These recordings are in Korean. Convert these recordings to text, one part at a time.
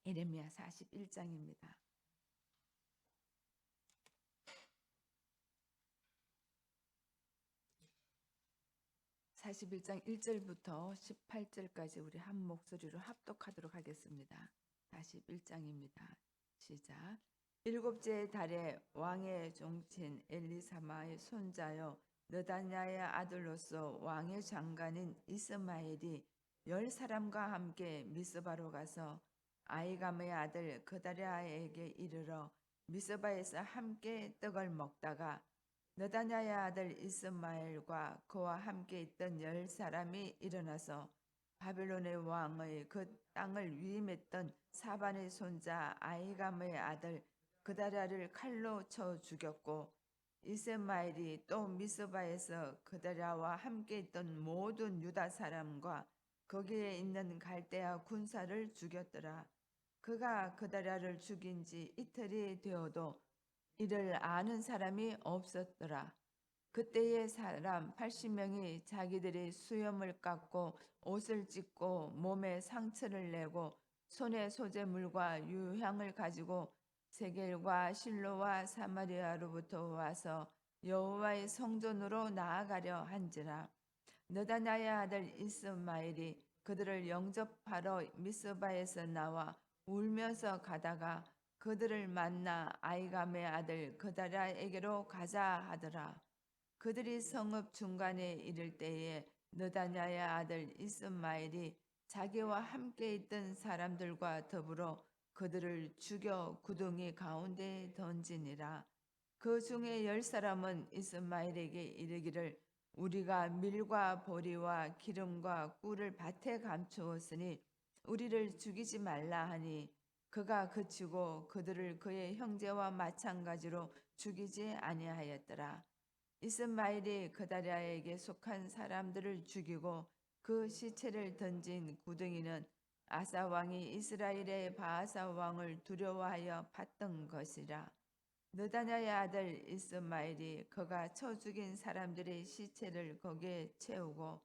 예레미야 41장입니다. 41장 1절부터 18절까지 우리 한 목소리로 합독하도록 하겠습니다. 41장입니다. 시작. 일곱째 달에 왕의 종친 엘리사마의 손자여 느다냐의 아들로서 왕의 장관인 이스마엘이 10사람과 함께 미스바로 가서 아이감의 아들 그다랴에게 이르러 미스바에서 함께 떡을 먹다가 느다냐의 아들 이스마엘과 그와 함께 있던 10사람이 일어나서 바벨론의 왕의 그 땅을 위임했던 사반의 손자 아이감의 아들 그다랴를 칼로 쳐 죽였고, 이스마엘이 또 미스바에서 그다랴와 함께 있던 모든 유다 사람과 거기에 있는 갈대아 군사를 죽였더라. 그가 그다랴를 죽인 지 이틀이 되어도 이를 아는 사람이 없었더라. 그때의 사람 80명이 자기들이 수염을 깎고 옷을 찢고 몸에 상처를 내고 손에 소재물과 유향을 가지고 세겔과 실로와 사마리아로부터 와서 여호와의 성전으로 나아가려 한지라. 느다냐의 아들 이스마엘이 그들을 영접하러 미스바에서 나와 울면서 가다가 그들을 만나 아이감의 아들 그다랴에게로 가자 하더라. 그들이 성읍 중간에 이를 때에 느다냐의 아들 이스마엘이 자기와 함께 있던 사람들과 더불어 그들을 죽여 구덩이 가운데에 던지니라. 그 중에 10사람은 이스마엘에게 이르기를 우리가 밀과 보리와 기름과 꿀을 밭에 감추었으니 우리를 죽이지 말라 하니 그가 그치고 그들을 그의 형제와 마찬가지로 죽이지 아니하였더라. 이스마엘이 그다랴에게 속한 사람들을 죽이고 그 시체를 던진 구덩이는 아사 왕이 이스라엘의 바아사 왕을 두려워하여 봤던 것이라. 느다냐의 아들 이스마엘이 그가 쳐 죽인 사람들의 시체를 거기에 채우고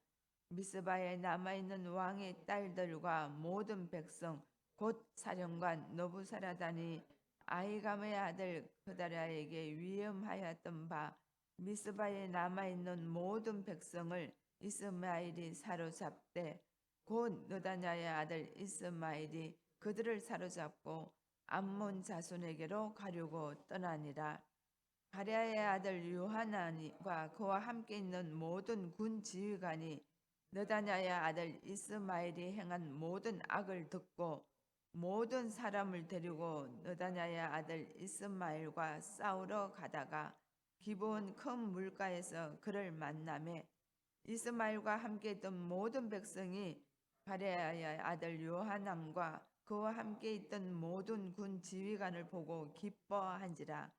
미스바에 남아있는 왕의 딸들과 모든 백성 곧 사령관 너부사라단이 아이감의 아들 그다랴에게 위임하였던 바 미스바에 남아있는 모든 백성을 이스마엘이 사로잡되 곧 느다냐의 아들 이스마엘이 그들을 사로잡고 암몬 자손에게로 가려고 떠나니라. 가랴의 아들 요하나니와 그와 함께 있는 모든 군 지휘관이 느다냐의 아들 이스마엘이 행한 모든 악을 듣고 모든 사람을 데리고 느다냐의 아들 이스마엘과 싸우러 가다가 기브온 큰 물가에서 그를 만나매 이스마엘과 함께 있던 모든 백성이 가랴의 아들 요하난과 그와 함께 있던 모든 군 지휘관을 보고 기뻐한지라.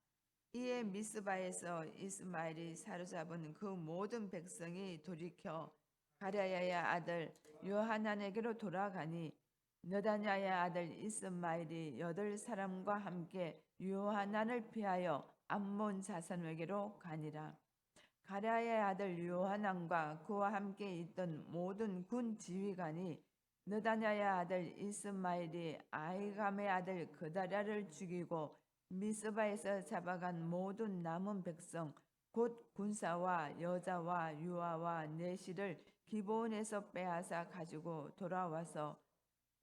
이에 미스바에서 이스마엘이 사로잡은 그 모든 백성이 돌이켜 가랴야의 아들 요하난에게로 돌아가니 느다냐의 아들 이스마엘이 8사람과 함께 요하난을 피하여 암몬 자손에게로 가니라. 가랴의 아들 요하난과 그와 함께 있던 모든 군 지휘관이 느다냐의 아들 이스마엘이 아이감의 아들 그다랴를 죽이고 미스바에서 잡아간 모든 남은 백성 곧 군사와 여자와 유아와 내시를 기브온에서 빼앗아 가지고 돌아와서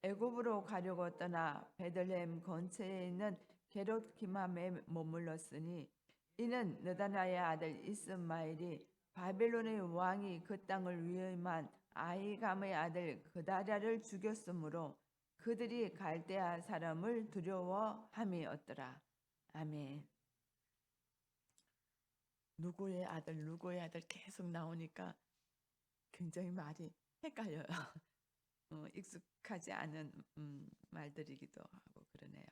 애굽으로 가려고 떠나 베들레헴 근처에 있는 게롯 기맘에 머물렀으니 이는 느다냐의 아들 이스마엘이 바벨론의 왕이 그 땅을 위임한 아이감의 아들 그다랴를 죽였으므로 그들이 갈대아 사람을 두려워함이었더라. 아멘. 누구의 아들 계속 나오니까 굉장히 말이 헷갈려요. 익숙하지 않은 말들이기도 하고 그러네요.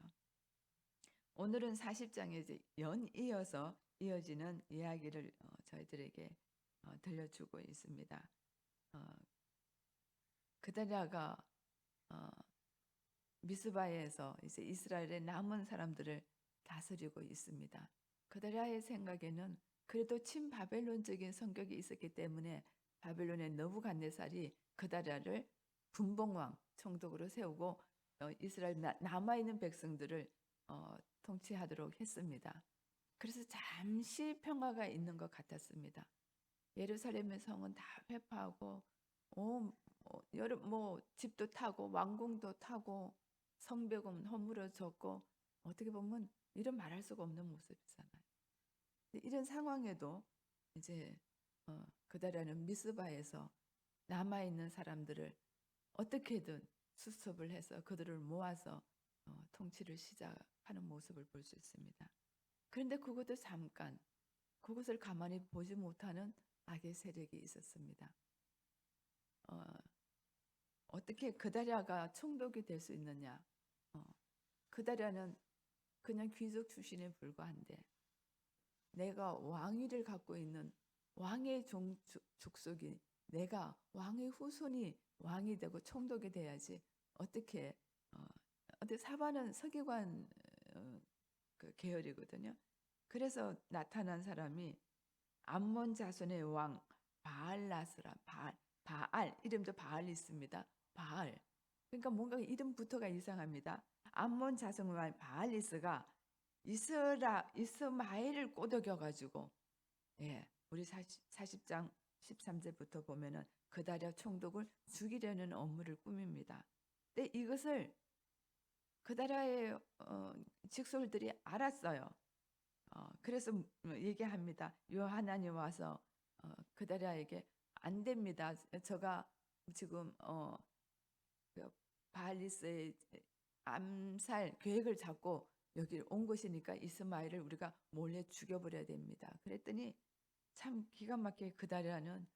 오늘은 40장에 이제 연이어서 이어지는 이야기를 저희들에게 들려주고 있습니다. 그다랴가 미스바에서 이제 이스라엘의 남은 사람들을 다스리고 있습니다. 그다랴의 생각에는 그래도 친바벨론적인 성격이 있었기 때문에 바벨론의 느부갓네살이 그다랴를 분봉왕 총독으로 세우고 이스라엘 남아있는 백성들을 통치하도록 했습니다. 그래서 잠시 평화가 있는 것 같았습니다. 예루살렘의 성은 다 회파하고 여러 집도 타고 왕궁도 타고 성벽은 허물어졌고 어떻게 보면 이런 말할 수가 없는 모습이잖아요. 이런 상황에도 이제 그다라는 미스바에서 남아있는 사람들을 어떻게든 수습을 해서 그들을 모아서 통치를 시작하는 모습을 볼 수 있습니다. 그런데 그것도 잠깐 그것을 가만히 보지 못하는 악의 세력이 있었습니다. 어떻게 그다랴가 총독이 될 수 있느냐? 그다랴는 그냥 귀족 출신에 불과한데 내가 왕위를 갖고 있는 왕의 족속이 내가 왕의 후손이 왕이 되고 총독이 돼야지 어떻게 사바는 서기관 그 계열이거든요. 그래서 나타난 사람이 암몬 자손의 왕 바알라스라 바알 이름도 바알 있습니다. 바알. 그러니까 뭔가 이름부터가 이상합니다. 암몬 자손의 왕 바알리스가 이스마엘을 꼬드겨 가지고 우리 40장 13절부터 보면은 그다랴 총독을 죽이려는 업무를 꾸밉니다. 근데 이것을 그다랴의 직솔들이 알았어요. 그래서 얘기합니다. 요하나니 와서 그다랴에게 안 됩니다. 저가 지금 그 바알리스의 암살 계획을 잡고 여기 온 것이니까 이스마엘을 우리가 몰래 죽여버려야 됩니다. 그랬더니 참 기가 막히게 그다랴는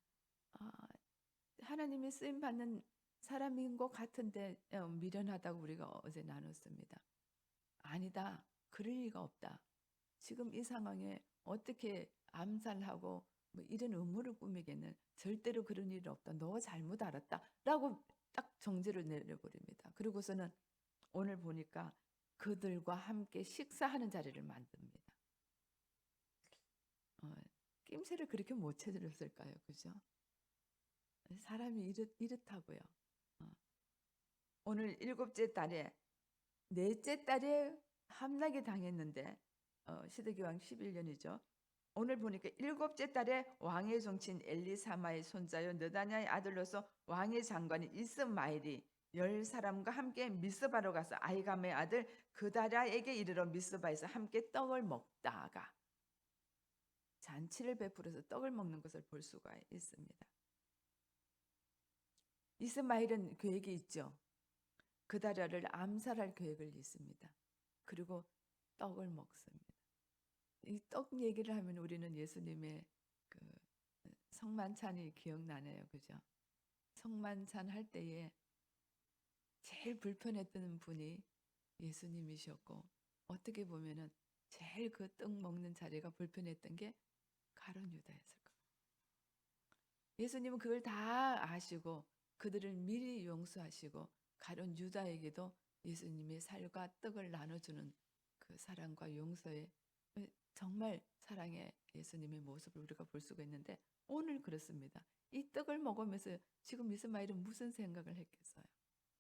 하나님이 쓰임 받는 사람인 것 같은데 미련하다고 우리가 어제 나눴습니다. 아니다. 그럴 리가 없다. 지금 이 상황에 어떻게 암살하고 이런 음모를 꾸미겠는 절대로 그런 일이 없다. 너 잘못 알았다. 라고 딱 정죄를 내려버립니다. 그리고서는 오늘 보니까 그들과 함께 식사하는 자리를 만듭니다. 낌새를 그렇게 못 찾으셨을까요? 그죠? 사람이 이렇다고요. 오늘 7째 달에 4째 달에 함락이 당했는데 시드기왕 11년이죠. 오늘 보니까 7째 달에 왕의 종친 엘리사마의 손자요 느다냐의 아들로서 왕의 장관인 이스마엘이 10사람과 함께 미스바로 가서 아히감의 아들 그다랴에게 이르러 미스바에서 함께 떡을 먹다가 잔치를 베풀어서 떡을 먹는 것을 볼 수가 있습니다. 이스마엘은 계획이 있죠. 그다랴를 암살할 계획을 있습니다. 그리고 떡을 먹습니다. 이 떡 얘기를 하면 우리는 예수님의 그 성만찬이 기억나네요. 그죠? 성만찬 할 때에 제일 불편했던 분이 예수님이셨고 어떻게 보면은 제일 그 떡 먹는 자리가 불편했던 게 가룟 유다였을 거예요. 예수님은 그걸 다 아시고 그들을 미리 용서하시고 가룟 유다에게도 예수님의 살과 떡을 나눠주는 그 사랑과 용서의 정말 사랑의 예수님의 모습을 우리가 볼 수가 있는데 오늘 그렇습니다. 이 떡을 먹으면서 지금 이스마엘은 무슨 생각을 했겠어요?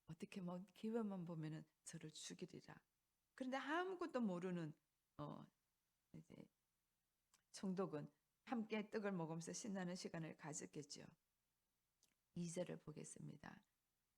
어떻게 기회만 보면은 저를 죽이리라. 그런데 아무것도 모르는 이제 총독은 함께 떡을 먹으면서 신나는 시간을 가졌겠죠. 2절을 보겠습니다.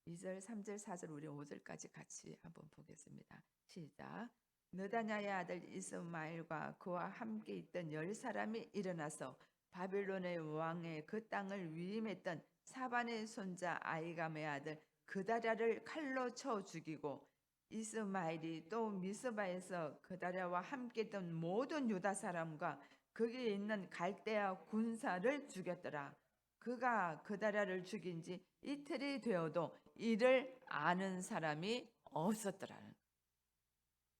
2절, 3절, 4절, 우리 5절까지 같이 한번 보겠습니다. 시작. 느다냐의 아들 이스마엘과 그와 함께 있던 10사람이 일어나서 바빌론의 왕의 그 땅을 위임했던 사반의 손자 아히감의 아들 그다랴를 칼로 쳐 죽이고 이스마엘이 또 미스바에서 그다랴와 함께 있던 모든 유다 사람과 거기에 있는 갈대아 군사를 죽였더라. 그가 그다랴를 죽인 지 이틀이 되어도 이를 아는 사람이 없었더라는,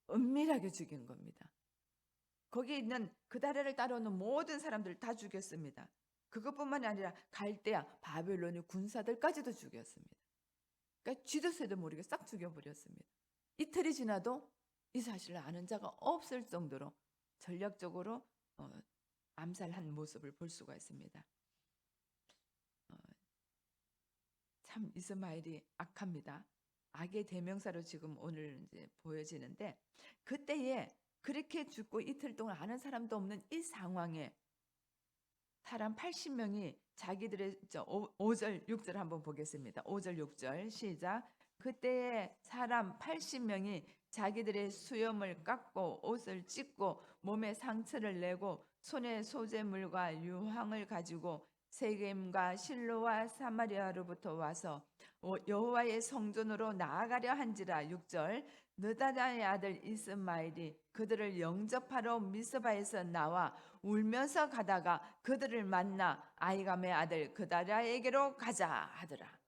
은밀하게 죽인 겁니다. 거기 있는 그다랴를 따라오는 모든 사람들 다 죽였습니다. 그것뿐만이 아니라 갈대아 바벨론의 군사들까지도 죽였습니다. 그러니까 쥐도 새도 모르게 싹 죽여버렸습니다. 이틀이 지나도 이 사실을 아는 자가 없을 정도로 전략적으로 암살한 모습을 볼 수가 있습니다. 참 이스마엘이 악합니다. 악의 대명사로 지금 오늘 이제 보여지는데, 그때에 그렇게 죽고 이틀 동안 아는 사람도 없는 이 상황에 사람 80명이 자기들의 5절 6절 한번 보겠습니다. 5절 6절 시작. 그때에 사람 80명이 자기들의 수염을 깎고 옷을 찢고 몸에 상처를 내고 손에 소재물과 유황을 가지고 세겜과 실로와 사마리아로부터 와서 여호와의 성전으로 나아가려 한지라. 6절. 느다냐의 아들 이스마엘이 그들을 영접하러 미스바에서 나와 울면서 가다가 그들을 만나 아이감의 아들 그다랴에게로 가자 하더라.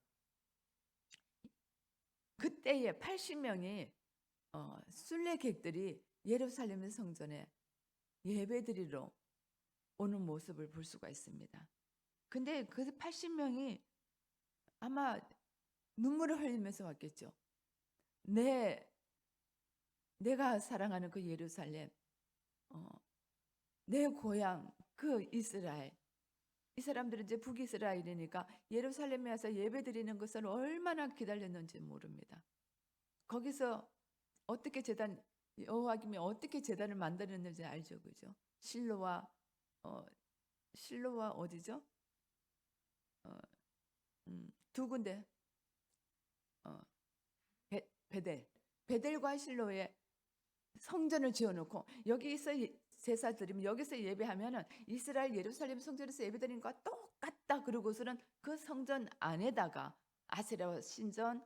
그때에 80명이 순례객들이 예루살렘 성전에 예배드리러 오는 모습을 볼 수가 있습니다. 근데 그 80명이 아마 눈물을 흘리면서 왔겠죠. 내가 사랑하는 그 예루살렘, 내 고향 그 이스라엘, 이 사람들은 이제 북이스라엘이니까 예루살렘에 와서 예배드리는 것을 얼마나 기다렸는지 모릅니다. 거기서 어떻게 여호와김이 어떻게 제단을 만들었는지 알죠, 그죠? 실로와 어디죠? 두 군데, 베델과 실로에 성전을 지어놓고 여기서 제사 드리면 여기서 예배하면은 이스라엘 예루살렘 성전에서 예배드리는 것과 똑같다. 그러고서는 그 성전 안에다가 아세라 신전,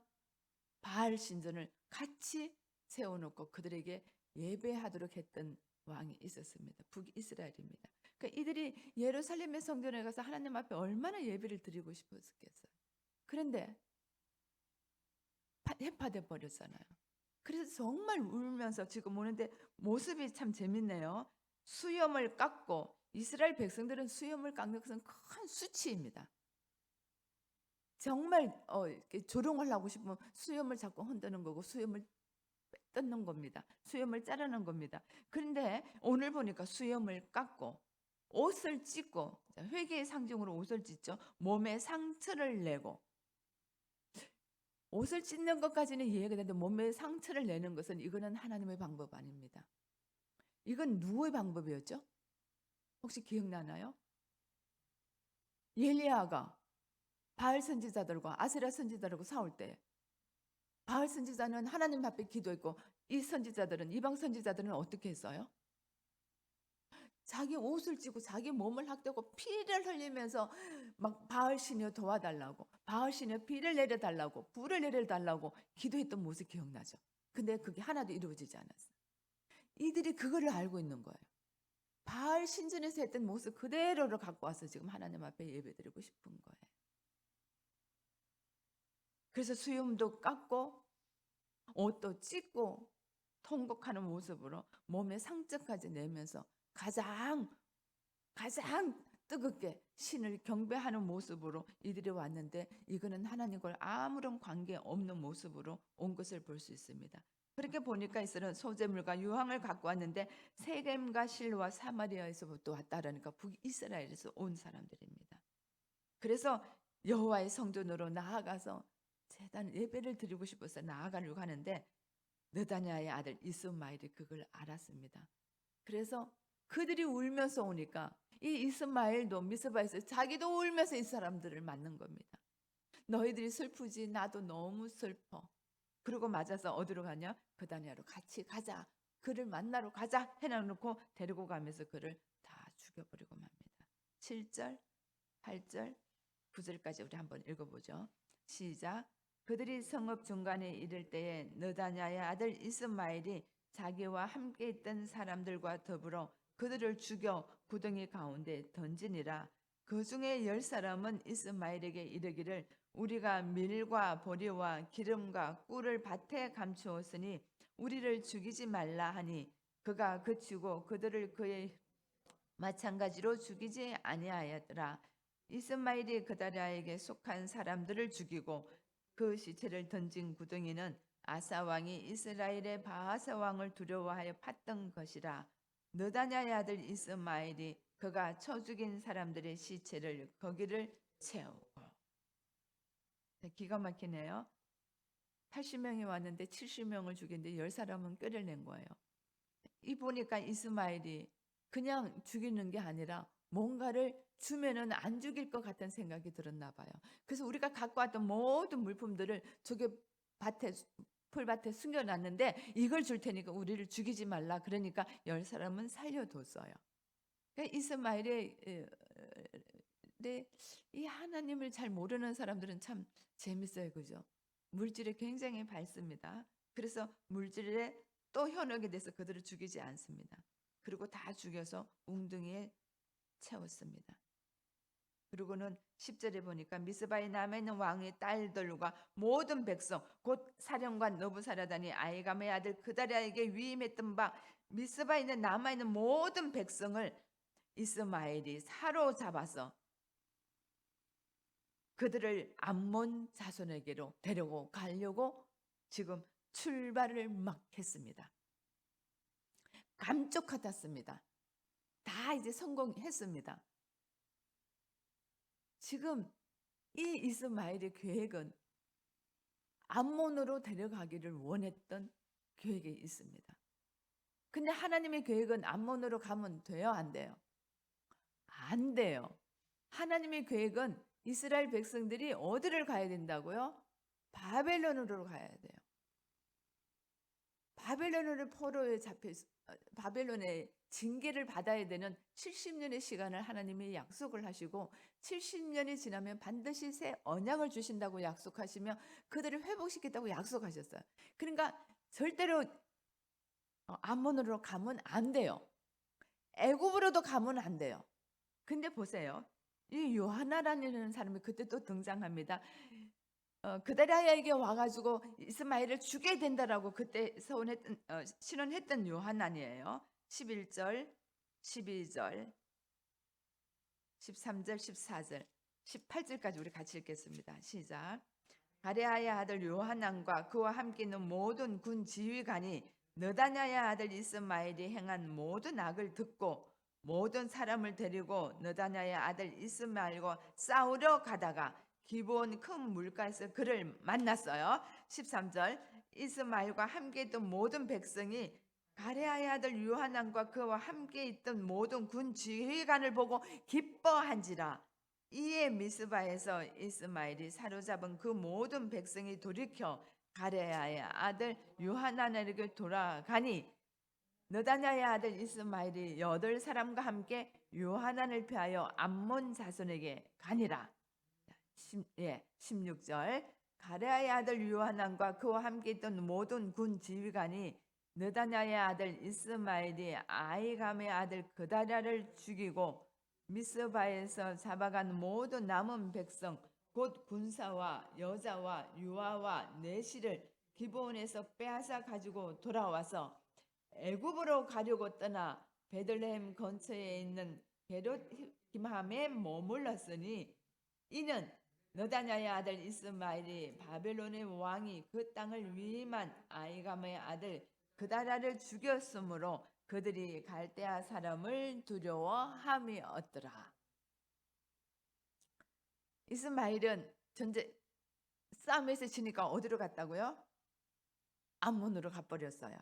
바알 신전을 같이 세워놓고 그들에게 예배하도록 했던 왕이 있었습니다. 북이스라엘입니다. 그러니까 이들이 예루살렘의 성전에 가서 하나님 앞에 얼마나 예배를 드리고 싶었겠어요. 그런데 해파돼 버렸잖아요. 그래서 정말 울면서 지금 오는데 모습이 참 재밌네요. 수염을 깎고, 이스라엘 백성들은 수염을 깎는 것은 큰 수치입니다. 정말 이렇게 조롱을 하고 싶으면 수염을 자꾸 흔드는 거고 수염을 뜯는 겁니다. 수염을 자르는 겁니다. 그런데 오늘 보니까 수염을 깎고 옷을 찢고, 회개의 상징으로 옷을 찢죠. 몸에 상처를 내고, 옷을 찢는 것까지는 이해가 되는데 몸에 상처를 내는 것은 이거는 하나님의 방법 아닙니다. 이건 누구의 방법이었죠? 혹시 기억나나요? 엘리야가 바알 선지자들과 아세라 선지자들과 싸울 때 바알 선지자는 하나님 앞에 기도했고 이 선지자들은, 이방 선지자들은 어떻게 했어요? 자기 옷을 찢고 자기 몸을 학대고 피를 흘리면서 막 바알 신이여 도와달라고, 바알 신이여 비를 내려달라고, 불을 내려달라고 기도했던 모습 기억나죠? 근데 그게 하나도 이루어지지 않았어요. 이들이 그거를 알고 있는 거예요. 바알 신전에서 했던 모습 그대로를 갖고 와서 지금 하나님 앞에 예배드리고 싶은 거예요. 그래서 수염도 깎고 옷도 찢고 통곡하는 모습으로 몸에 상처까지 내면서 가장 뜨겁게 신을 경배하는 모습으로 이들이 왔는데, 이거는 하나님과 아무런 관계 없는 모습으로 온 것을 볼 수 있습니다. 그렇게 보니까 이스라엘은 소재물과 유황을 갖고 왔는데 세겜과 실로와 사마리아에서부터 왔다라니까 북이스라엘에서 온 사람들입니다. 그래서 여호와의 성전으로 나아가서 제단 예배를 드리고 싶어서 나아가려고 하는데 느다냐의 아들 이스마엘이 그걸 알았습니다. 그래서 그들이 울면서 오니까 이 이스마엘도 미스바에서 자기도 울면서 이 사람들을 맞는 겁니다. 너희들이 슬프지 나도 너무 슬퍼. 그러고 맞아서 어디로 가냐? 그다냐로 같이 가자. 그를 만나러 가자 해놓고 데리고 가면서 그를 다 죽여버리고 맙니다. 7절, 8절, 9절까지 우리 한번 읽어보죠. 시작. 그들이 성읍 중간에 이를 때에 느다냐의 아들 이스마엘이 자기와 함께 있던 사람들과 더불어 그들을 죽여 구덩이 가운데 던지니라. 그 중에 10사람은 이스마엘에게 이르기를 우리가 밀과 보리와 기름과 꿀을 밭에 감추었으니 우리를 죽이지 말라 하니 그가 그치고 그들을 그의 마찬가지로 죽이지 아니하였더라. 이스마엘이 그다랴에게 속한 사람들을 죽이고 그 시체를 던진 구덩이는 아사 왕이 이스라엘의 바하사 왕을 두려워하여 팠던 것이라. 느다냐의 아들 이스마엘이 그가 쳐 죽인 사람들의 시체를 거기를 채우고. 기가 막히네요. 80명이 왔는데 70명을 죽였는데 10사람은 끌어낸 거예요. 이 보니까 이스마엘이 그냥 죽이는 게 아니라 뭔가를 주면은 안 죽일 것 같은 생각이 들었나 봐요. 그래서 우리가 갖고 왔던 모든 물품들을 저기 밭에 풀밭에 숨겨놨는데 이걸 줄 테니까 우리를 죽이지 말라. 그러니까 10사람은 살려뒀어요. 그러니까 이스마엘의 이 하나님을 잘 모르는 사람들은 참 재밌어요, 그죠? 물질에 굉장히 밝습니다. 그래서 물질에 또 현혹이 돼서 그들을 죽이지 않습니다. 그리고 다 죽여서 웅덩이에 채웠습니다. 그리고는 10절에 보니까 미스바에 남아있는 왕의 딸들과 모든 백성 곧 사령관 너부사라다니 아이감의 아들 그다리아에게 위임했던 바 미스바에 있는 남아있는 모든 백성을 이스마엘이 사로잡아서 그들을 암몬 자손에게로 데리고 가려고 지금 출발을 막 했습니다. 감쪽같았습니다. 다 이제 성공했습니다. 지금 이 이스마엘의 계획은 암몬으로 데려가기를 원했던 계획이 있습니다. 근데 하나님의 계획은 암몬으로 가면 돼요, 안 돼요? 안 돼요. 하나님의 계획은 이스라엘 백성들이 어디를 가야 된다고요? 바벨론으로 가야 돼요. 바벨론으로 포로에 잡혀 바벨론의 징계를 받아야 되는 70년의 시간을 하나님이 약속을 하시고 70년이 지나면 반드시 새 언약을 주신다고 약속하시며 그들을 회복시키겠다고 약속하셨어요. 그러니까 절대로 암몬으로 가면 안 돼요. 애굽으로도 가면 안 돼요. 근데 보세요. 이 요하나라는 사람이 그때 또 등장합니다. 그다리아에게 와가지고 이스마엘을 죽여야 된다라고 그때 신원했던 요하나니에요. 11절, 12절, 13절, 14절, 18절까지 우리 같이 읽겠습니다. 시작. 가레아의 아들 요하난과 그와 함께 있는 모든 군 지휘관이 느다냐의 아들 이스마엘이 행한 모든 악을 듣고 모든 사람을 데리고 느다냐의 아들 이스마엘과 싸우러 가다가 기브온 큰 물가에서 그를 만났어요. 13절. 이스마엘과 함께 있던 모든 백성이 가레아의 아들 요하난과 그와 함께 있던 모든 군 지휘관을 보고 기뻐한지라. 이에 미스바에서 이스마엘이 사로잡은 그 모든 백성이 돌이켜 가레아의 아들 요하난에게 돌아가니 느다냐의 아들 이스마엘이 8사람과 함께 요하난을 피하여 암몬 자손에게 가니라. 16절. 가레아의 아들 요하난과 그와 함께 있던 모든 군 지휘관이 느다냐의 아들 이스마엘이 아이감의 아들 그다랴를 죽이고 미스바에서 잡아간 모든 남은 백성 곧 군사와 여자와 유아와 내시를 기브온에서 빼앗아 가지고 돌아와서 애굽으로 가려고 떠나 베들레헴 근처에 있는 베롯힘함에 머물렀으니 이는 느다냐의 아들 이스마엘이 바벨론의 왕이 그 땅을 위임한 아이감의 아들 그다랴를 죽였으므로 그들이 갈대아 사람을 두려워함이었더라. 이스마엘은 전제 싸움에서 지니까 어디로 갔다고요? 암몬으로 가버렸어요.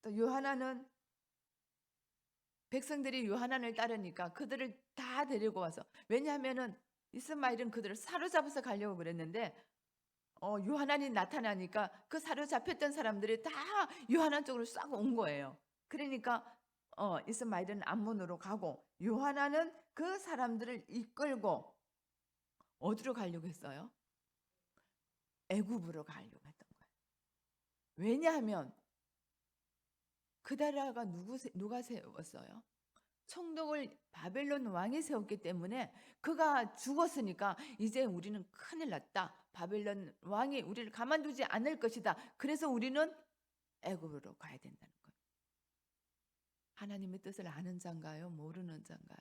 또 요하나는 백성들이 요하난을 따르니까 그들을 다 데리고 와서, 왜냐하면은 이스마엘은 그들을 사로잡아서 가려고 그랬는데 요하난이 나타나니까 그 사로잡혔던 사람들이 다 요하난 쪽으로 싹 온 거예요. 그러니까 이스마엘은 암몬으로 가고 요하난은 그 사람들을 이끌고 어디로 가려고 했어요? 애굽으로 가려고 했던 거예요. 왜냐하면 그다리아가 누가 세웠어요? 총독을 바벨론 왕이 세웠기 때문에 그가 죽었으니까 이제 우리는 큰일 났다. 바벨론 왕이 우리를 가만두지 않을 것이다. 그래서 우리는 애굽으로 가야 된다는 거예요. 하나님의 뜻을 아는 자인가요? 모르는 자인가요?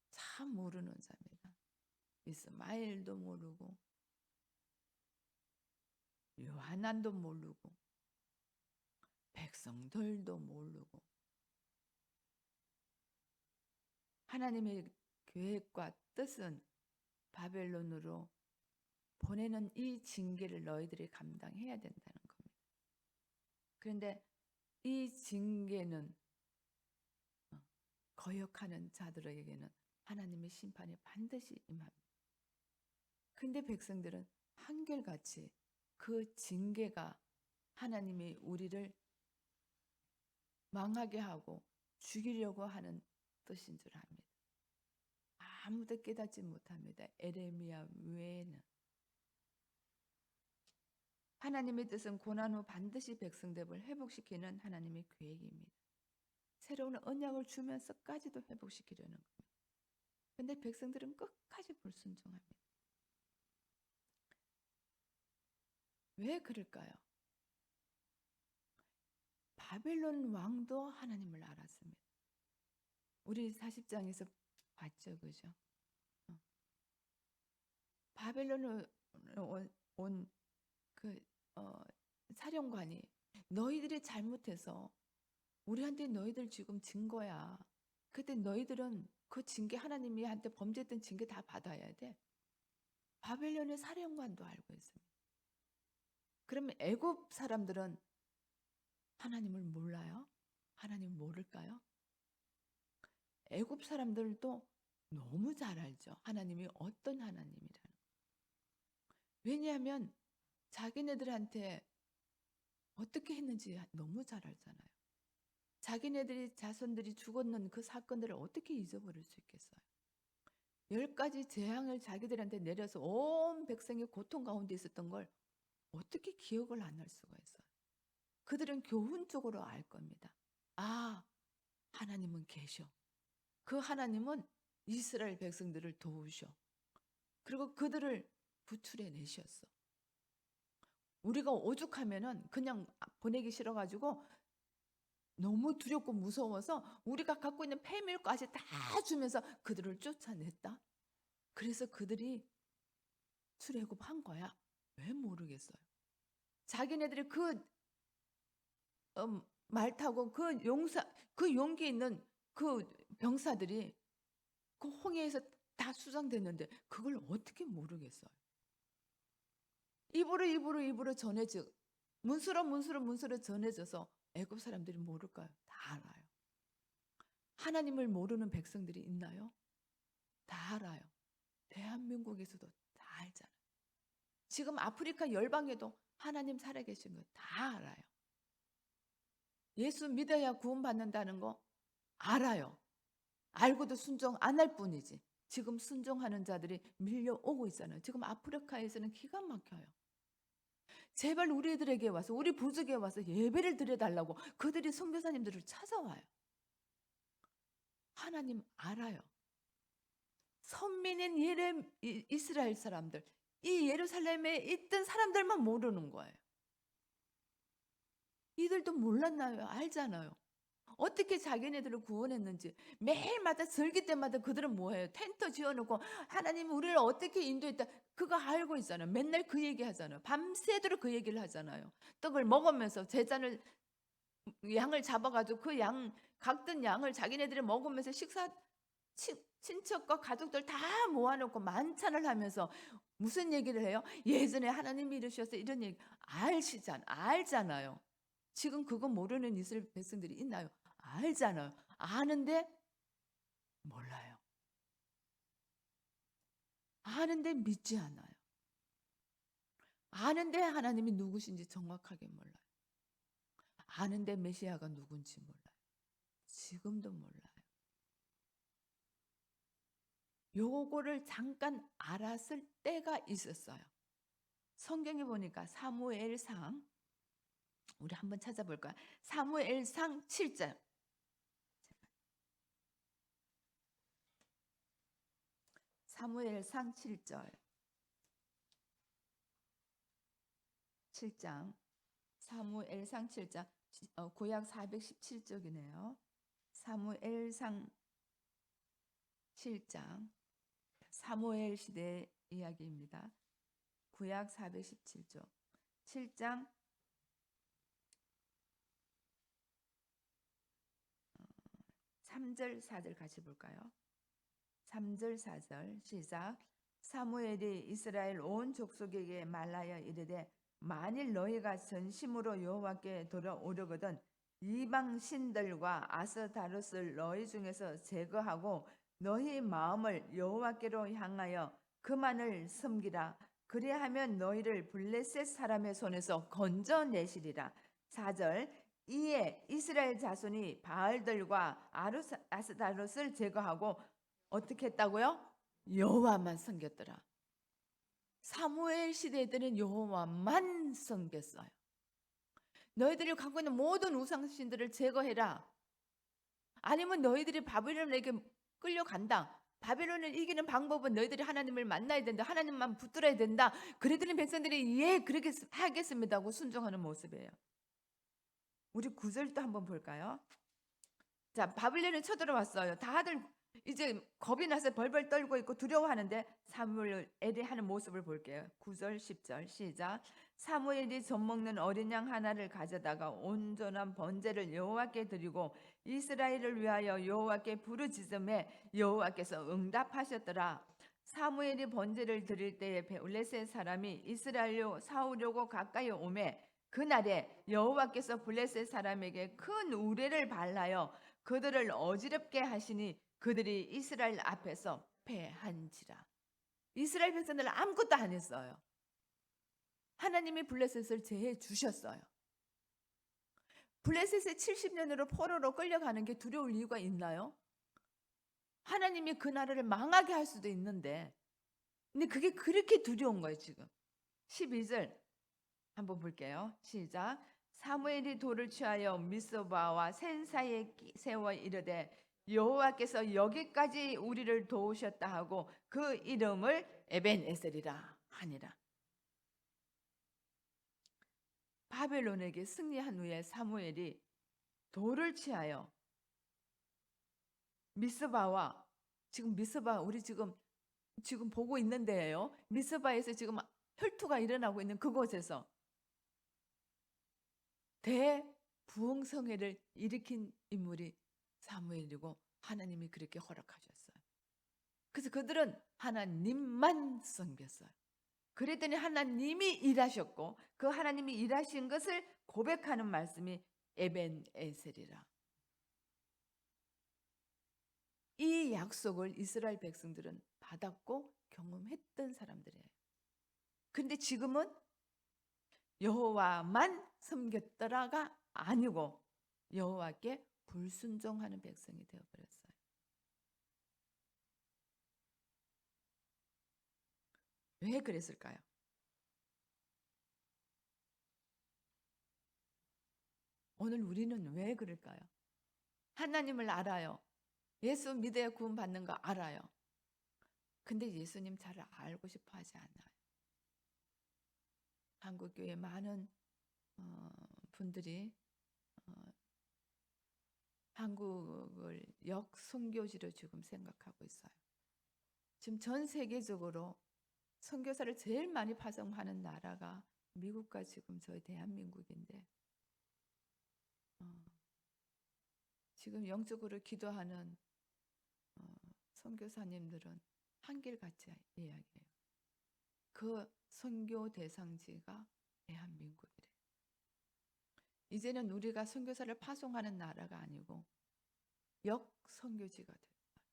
참 모르는 자입니다. 이스마엘도 모르고 요하난도 모르고 백성들도 모르고 하나님의 계획과 뜻은 바벨론으로 보내는 이 징계를 너희들이 감당해야 된다는 겁니다. 그런데 이 징계는 거역하는 자들에게는 하나님의 심판이 반드시 임합니다. 근데 백성들은 한결같이 그 징계가 하나님이 우리를 망하게 하고 죽이려고 하는 뜻인 줄 압니다. 아무도 깨닫지 못합니다. 에레미야 외에는. 하나님의 뜻은 고난 후 반드시 백성들을 회복시키는 하나님의 계획입니다. 새로운 언약을 주면서까지도 회복시키려는 겁니다. 그런데 백성들은 끝까지 불순종합니다. 왜 그럴까요? 바벨론 왕도 하나님을 알았습니다. 우리 40장에서 봤죠, 그죠? 바벨론에 온 그 사령관이 너희들이 잘못해서 우리한테 너희들 지금 진 거야. 그때 너희들은 그 징계 하나님이 한테 범죄했던 징계 다 받아야 돼. 바벨론의 사령관도 알고 있습니다. 그러면 애굽 사람들은 하나님을 몰라요? 하나님 모를까요? 애굽 사람들도 너무 잘 알죠. 하나님이 어떤 하나님이라는. 왜냐하면 자기네들한테 어떻게 했는지 너무 잘 알잖아요. 자기네들이 자손들이 죽었는 그 사건들을 어떻게 잊어버릴 수 있겠어요? 10가지 재앙을 자기들한테 내려서 온 백성이 고통 가운데 있었던 걸 어떻게 기억을 안 할 수가 있어요? 그들은 교훈적으로 알 겁니다. 아, 하나님은 계셔. 그 하나님은 이스라엘 백성들을 도우셔. 그리고 그들을 구출해 내셨어. 우리가 오죽하면은 그냥 보내기 싫어가지고 너무 두렵고 무서워서 우리가 갖고 있는 패밀까지 다 주면서 그들을 쫓아냈다. 그래서 그들이 출애굽한 거야. 왜 모르겠어요. 자기네들이 말 타고 그 용기 있는 그 병사들이 그 홍해에서 다 수장됐는데 그걸 어떻게 모르겠어요. 입으로 전해져 문수로 전해져서 애굽 사람들이 모를까요? 다 알아요. 하나님을 모르는 백성들이 있나요? 다 알아요. 대한민국에서도 다 알잖아요. 지금 아프리카 열방에도 하나님 살아계신 거 다 알아요. 예수 믿어야 구원받는다는 거 알아요. 알고도 순종 안 할 뿐이지. 지금 순종하는 자들이 밀려오고 있잖아요. 지금 아프리카에서는 기가 막혀요. 제발 우리들에게 와서 우리 부족에 와서 예배를 드려달라고 그들이 선교사님들을 찾아와요. 하나님 알아요. 선민인 이스라엘 사람들, 이 예루살렘에 있던 사람들만 모르는 거예요. 이들도 몰랐나요? 알잖아요. 어떻게 자기네들을 구원했는지 매일마다 절기 때마다 그들은 뭐해요? 텐트 지어놓고 하나님 우리를 어떻게 인도했다 그거 알고 있잖아요. 맨날 그 얘기 하잖아요. 밤새도록 그 얘기를 하잖아요. 떡을 먹으면서 제잔을 양을 잡아가지고 그 각든 양을 자기네들이 먹으면서 친척과 가족들 다 모아놓고 만찬을 하면서 무슨 얘기를 해요? 예전에 하나님이 이러셔서 이런 얘기 알잖아요. 지금 그거 모르는 이스라엘 백성들이 있나요? 알잖아요. 아는데 몰라요. 아는데 믿지 않아요. 아는데 하나님이 누구신지 정확하게 몰라요. 아는데 메시아가 누군지 몰라요. 지금도 몰라요. 요거를 잠깐 알았을 때가 있었어요. 성경에 보니까 사무엘상 우리 한번 찾아볼까요? 사무엘상 7장. 사무엘상 7절. 7장. 사무엘상 7장. 구약 417쪽이네요. 사무엘상 7장. 사무엘 시대 이야기입니다. 구약 417쪽. 7장 3절 4절 같이 볼까요? 3절 4절 시작. 사무엘이 이스라엘 온 족속에게 말하여 이르되 만일 너희가 전심으로 여호와께 돌아오려거든 이방 신들과 아스타롯을 너희 중에서 제거하고 너희 마음을 여호와께로 향하여 그만을 섬기라. 그리하면 너희를 블레셋 사람의 손에서 건져내시리라. 4절 이에 이스라엘 자손이 바알들과 아스타롯을 제거하고 어떻게 했다고요? 여호와만 섬겼더라. 사무엘 시대 때는 여호와만 섬겼어요. 너희들이 갖고 있는 모든 우상신들을 제거해라. 아니면 너희들이 바벨론에게 끌려간다. 바벨론을 이기는 방법은 너희들이 하나님을 만나야 된다. 하나님만 붙들어야 된다. 그랬더니 백성들이 예 그렇게 하겠습니다 하고 순종하는 모습이에요. 우리 9절도 한번 볼까요? 자, 바벨론이 쳐들어왔어요. 다들 이제 겁이 나서 벌벌 떨고 있고 두려워하는데 사무엘이 하는 모습을 볼게요. 9절 10절 시작. 사무엘이 젖먹는 어린 양 하나를 가져다가 온전한 번제를 여호와께 드리고 이스라엘을 위하여 여호와께 부르짖음에 여호와께서 응답하셨더라. 사무엘이 번제를 드릴 때에 블레셋 사람이 이스라엘로 사오려고 가까이 오매 그날에 여호와께서 블레셋 사람에게 큰 우레를 발하여 그들을 어지럽게 하시니 그들이 이스라엘 앞에서 패한지라. 이스라엘 백성들은 아무것도 안 했어요. 하나님이 블레셋을 제해 주셨어요. 블레셋에 70년으로 포로로 끌려가는 게 두려울 이유가 있나요? 하나님이 그 나라를 망하게 할 수도 있는데 근데 그게 그렇게 두려운 거예요 지금. 12절 한번 볼게요. 시작. 사무엘이 돌을 취하여 미스바와 센 사이에 세워 이르되 여호와께서 여기까지 우리를 도우셨다 하고 그 이름을 에벤에셀이라 하니라. 바벨론에게 승리한 후에 사무엘이 돌을 취하여 미스바와 지금 미스바 우리 지금 보고 있는 데예요. 미스바에서 지금 혈투가 일어나고 있는 그곳에서 대부흥성회를 일으킨 인물이 사무엘이고 하나님이 그렇게 허락하셨어요. 그래서 그들은 하나님만 섬겼어요. 그랬더니 하나님이 일하셨고 그 하나님이 일하신 것을 고백하는 말씀이 에벤에셀이라. 이 약속을 이스라엘 백성들은 받았고 경험했던 사람들이에요. 근데 지금은 여호와만 섬겼더라가 아니고 여호와께 불순종하는 백성이 되어버렸어요. 왜 그랬을까요? 오늘 우리는 왜 그럴까요? 하나님을 알아요. 예수 믿어야 구원받는 거 알아요. 근데 예수님 잘 알고 싶어 하지 않아요. 한국교회 많은 분들이 한국을 역선교지로 지금 생각하고 있어요. 지금 전 세계적으로 선교사를 제일 많이 파송하는 나라가 미국과 지금 저희 대한민국인데 지금 영적으로 기도하는 선교사님들은 한결같이 이야기해요. 그 선교 대상지가 대한민국이래요. 이제는 우리가 선교사를 파송하는 나라가 아니고 역선교지가 됐어요.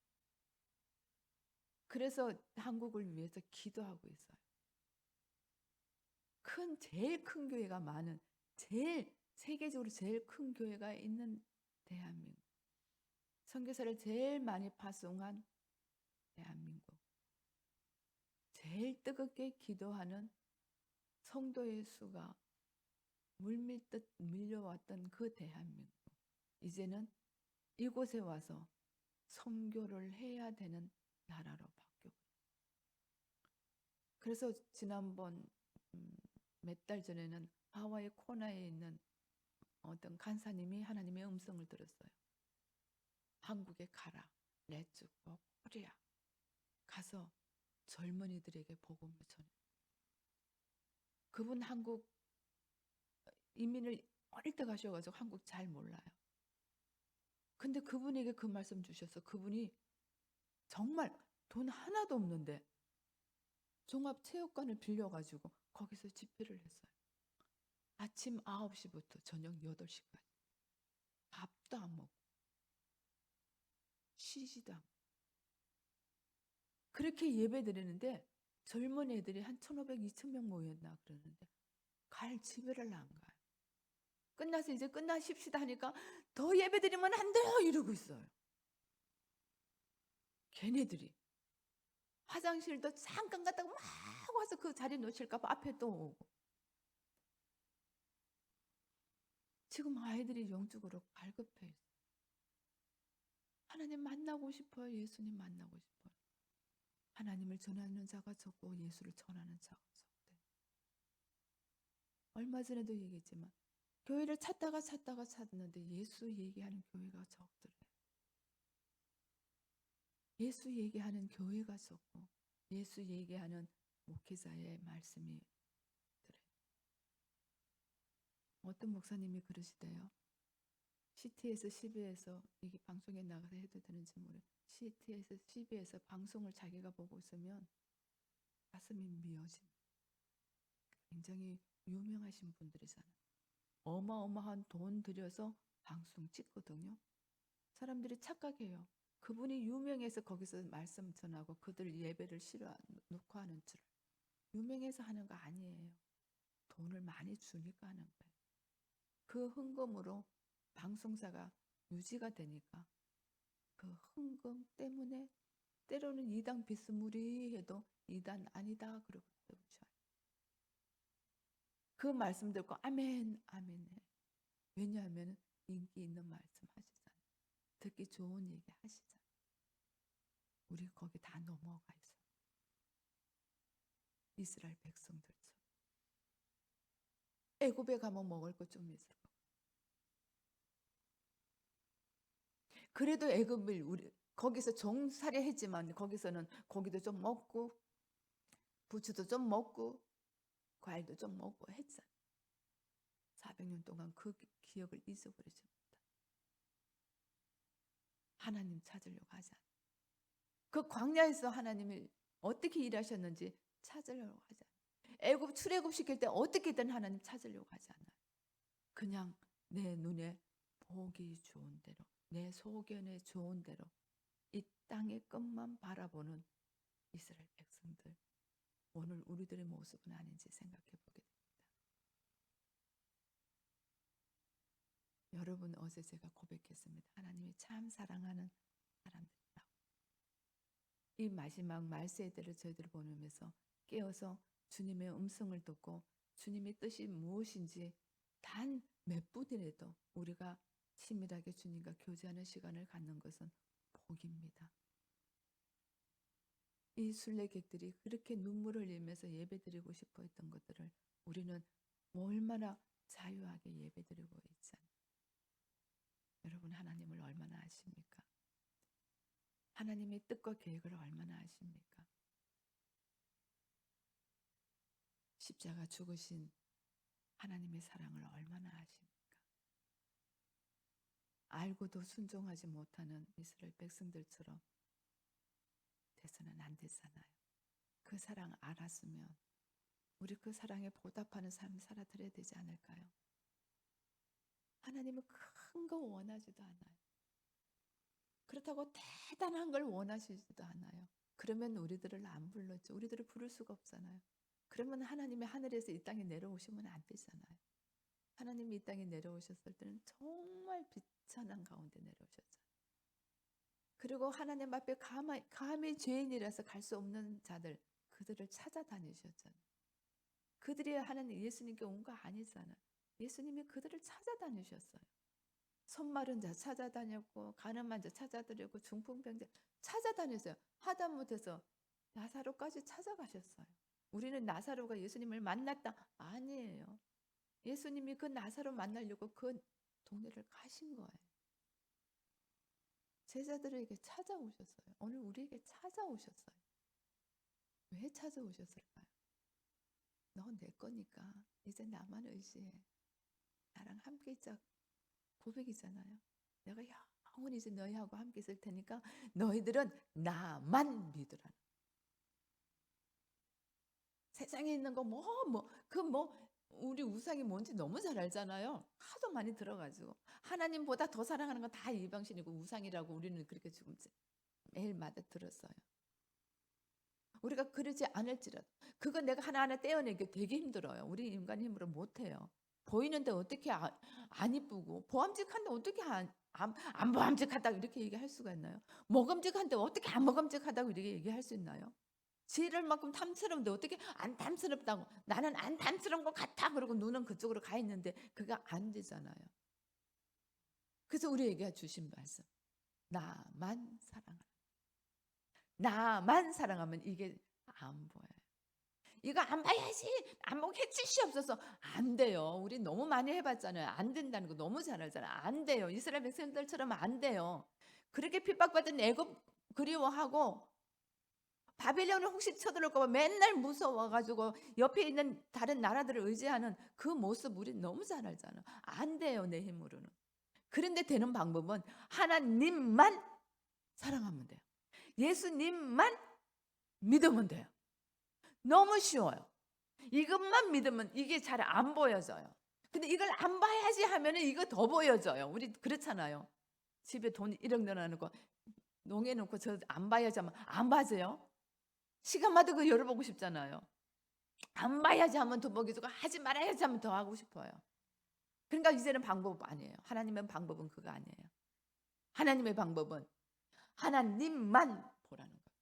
그래서 한국을 위해서 기도하고 있어요. 제일 큰 교회가 많은 세계적으로 제일 큰 교회가 있는 대한민국. 선교사를 제일 많이 파송한 대한민국. 제일 뜨겁게 기도하는 성도의 수가 물밀듯 밀려왔던 그 대한민국. 이제는 이곳에 와서 선교를 해야 되는 나라로 바뀌고. 그래서 지난번 몇 달 전에는 하와이 코나에 있는 어떤 간사님이 하나님의 음성을 들었어요. 한국에 가라. Let's go 코리아. 가서 젊은이들에게 복음을 전해. 그분 한국 이민을 어릴 때 가셔가지고 한국 잘 몰라요. 근데 그분에게 그 말씀 주셔서 그분이 정말 돈 하나도 없는데 종합체육관을 빌려가지고 거기서 집회를 했어요. 아침 9시부터 저녁 8시까지. 밥도 안 먹고 쉬지도 않고 그렇게 예배 드리는데 젊은 애들이 한 1,500, 2,000명 모였나 그러는데 갈 집회를 안 가요. 끝나서 이제 끝나십시다 하니까 더 예배 드리면 안 돼요 이러고 있어요. 걔네들이 화장실도 잠깐 갔다가 막 와서 그 자리 놓칠까 봐 앞에 또 오고. 지금 아이들이 영적으로 갈급해 있어요. 하나님 만나고 싶어요. 예수님 만나고 싶어요. 하나님을 전하는 자가 적고 예수를 전하는 자가 적대. 얼마 전에도 얘기했지만 교회를 찾다가 찾는데 예수 얘기하는 교회가 적더래. 예수 얘기하는 교회가 적고 예수 얘기하는 목회자의 말씀이 그래. 어떤 목사님이 그러시대요. CT에서 CB에서 이게 방송에 나가서 해도 되는지 모르. CT에서 CB에서 방송을 자기가 보고 있으면 가슴이 미어집니다. 굉장히 유명하신 분들이잖아요. 어마어마한 돈 들여서 방송 찍거든요. 사람들이 착각해요. 그분이 유명해서 거기서 말씀 전하고 그들 예배를 놓고 하는 줄. 유명해서 하는 거 아니에요. 돈을 많이 주니까 하는 거예요. 그 헌금으로 방송사가 유지가 되니까 그 헌금 때문에 때로는 이단 비스무리해도 이단 아니다 그러고 붙여요. 그 말씀 듣고 아멘 아멘 해. 왜냐하면 인기 있는 말씀 하시잖아요. 듣기 좋은 얘기 하시잖아요. 우리 거기 다 넘어가 있어요. 이스라엘 백성들처럼. 애굽에 가면 먹을 것 좀 있을 거. 그래도 애굽을 우리 거기서 종살이 했지만 거기서는 고기도 좀 먹고 부추도 좀 먹고 과일도 좀 먹고 했잖아요. 400년 동안 그 기억을 잊어버리지 못한다. 하나님 찾으려고 하지 않아요. 그 광야에서 하나님이 어떻게 일하셨는지 찾으려고 하지 않아요. 애굽 출애굽 시킬 때 어떻게든 하나님 찾으려고 하지 않아요. 그냥 내 눈에 보기 좋은 대로 내 소견에 좋은 대로 이 땅의 끝만 바라보는 이스라엘 백성들. 오늘 우리들의 모습은 아닌지 생각해 보게 됩니다. 여러분 어제 제가 고백했습니다. 하나님이 참 사랑하는 사람들이라고. 이 마지막 말세대를 저희들 보면서 깨어서 주님의 음성을 듣고 주님의 뜻이 무엇인지 단 몇 분이라도 우리가 친밀하게 주님과 교제하는 시간을 갖는 것은 복입니다. 이 순례객들이 그렇게 눈물을 흘리면서 예배드리고 싶어 했던 것들을 우리는 얼마나 자유하게 예배드리고 있잖아요. 여러분 하나님을 얼마나 아십니까? 하나님의 뜻과 계획을 얼마나 아십니까? 십자가 죽으신 하나님의 사랑을 얼마나 아십니까? 알고도 순종하지 못하는 이스라엘 백성들처럼 돼서는 안 되잖아요. 그 사랑 알았으면 우리 그 사랑에 보답하는 삶 살아드려야 되지 않을까요? 하나님은 큰 거 원하지도 않아요. 그렇다고 대단한 걸 원하시지도 않아요. 그러면 우리들을 안 불렀죠. 우리들을 부를 수가 없잖아요. 그러면 하나님이 하늘에서 이 땅에 내려오시면 안 되잖아요. 하나님이 이 땅에 내려오셨을 때는 정말 비천한 가운데 내려오셨잖아요. 그리고 하나님 앞에 감히 죄인이라서 갈 수 없는 자들, 그들을 찾아다니셨잖아요. 그들이 하나님 예수님께 온 거 아니잖아요. 예수님이 그들을 찾아다니셨어요. 손마른 자 찾아다녔고 가늠한 자 찾아드렸고 중풍병자 찾아다녔어요. 하다못해서 나사로까지 찾아가셨어요. 우리는 나사로가 예수님을 만났다 아니에요. 예수님이 그 나사로 만나려고 그 동네를 가신 거예요. 제자들에게 찾아오셨어요. 오늘 우리에게 찾아오셨어요. 왜 찾아오셨을까요? 너 내 거니까 이제 나만 의지해. 나랑 함께 있자. 고백이잖아요. 내가 영원히 이제 너희하고 함께 있을 테니까 너희들은 나만 믿으라. 세상에 있는 거 우리 우상이 뭔지 너무 잘 알잖아요. 하도 많이 들어가지고 하나님보다 더 사랑하는 건 다 이방신이고 우상이라고 우리는 그렇게 지금 매일마다 들었어요. 우리가 그러지 않을지라도 그거 내가 하나하나 떼어내기 되게 힘들어요. 우리 인간 힘으로 못해요. 보이는데 어떻게 안 이쁘고 보암직한데 어떻게 안 보암직하다고 이렇게 얘기할 수가 있나요? 먹음직한데 어떻게 안 먹음직하다고 이렇게 얘기할 수 있나요? 지혜를 만큼 탐스러운데 어떻게 안 탐스럽다고 나는 안 탐스러운 것 같아 그러고 눈은 그쪽으로 가 있는데 그거 안 되잖아요. 그래서 우리에게 주신 말씀 나만 사랑하라. 나만 사랑하면 이게 안 보여요. 이거 안 봐야지. 안 보고 해칠 없어서 안 돼요. 우리 너무 많이 해봤잖아요. 안 된다는 거 너무 잘 알잖아요. 안 돼요. 이스라엘 백성들처럼 안 돼요. 그렇게 핍박받은 애굽 그리워하고 바빌론을 혹시 쳐들어올까 봐 맨날 무서워가지고 옆에 있는 다른 나라들을 의지하는 그 모습 우리 너무 잘 알잖아요. 안 돼요. 내 힘으로는. 그런데 되는 방법은 하나님만 사랑하면 돼요. 예수님만 믿으면 돼요. 너무 쉬워요. 이것만 믿으면 이게 잘 안 보여져요. 근데 이걸 안 봐야지 하면은 이거 더 보여져요. 우리 그렇잖아요. 집에 돈 1억 넣어놓고 농에 놓고 저 안 봐야지 하면 안 봐져요. 시간마다 그거 열어보고 싶잖아요. 안 봐야지 하면 더 보기 좋고 하지 말아야지 하면 더 하고 싶어요. 그러니까 이제는 방법 아니에요. 하나님의 방법은 그거 아니에요. 하나님의 방법은 하나님만 보라는 거예요.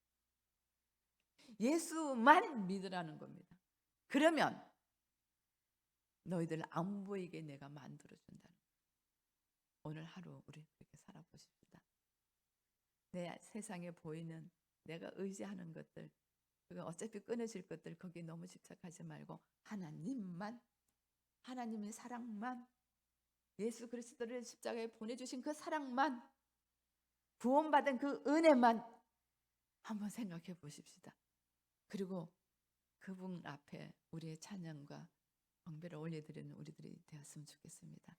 예수만 믿으라는 겁니다. 그러면 너희들 안 보이게 내가 만들어준다는 거예요. 오늘 하루 우리 그렇게 살아보십시다. 내 세상에 보이는 내가 의지하는 것들 그거 어차피 끊어질 것들 거기에 너무 집착하지 말고 하나님만 하나님의 사랑만 예수 그리스도를 십자가에 보내주신 그 사랑만 구원받은 그 은혜만 한번 생각해 보십시다. 그리고 그분 앞에 우리의 찬양과 경배를 올려드리는 우리들이 되었으면 좋겠습니다.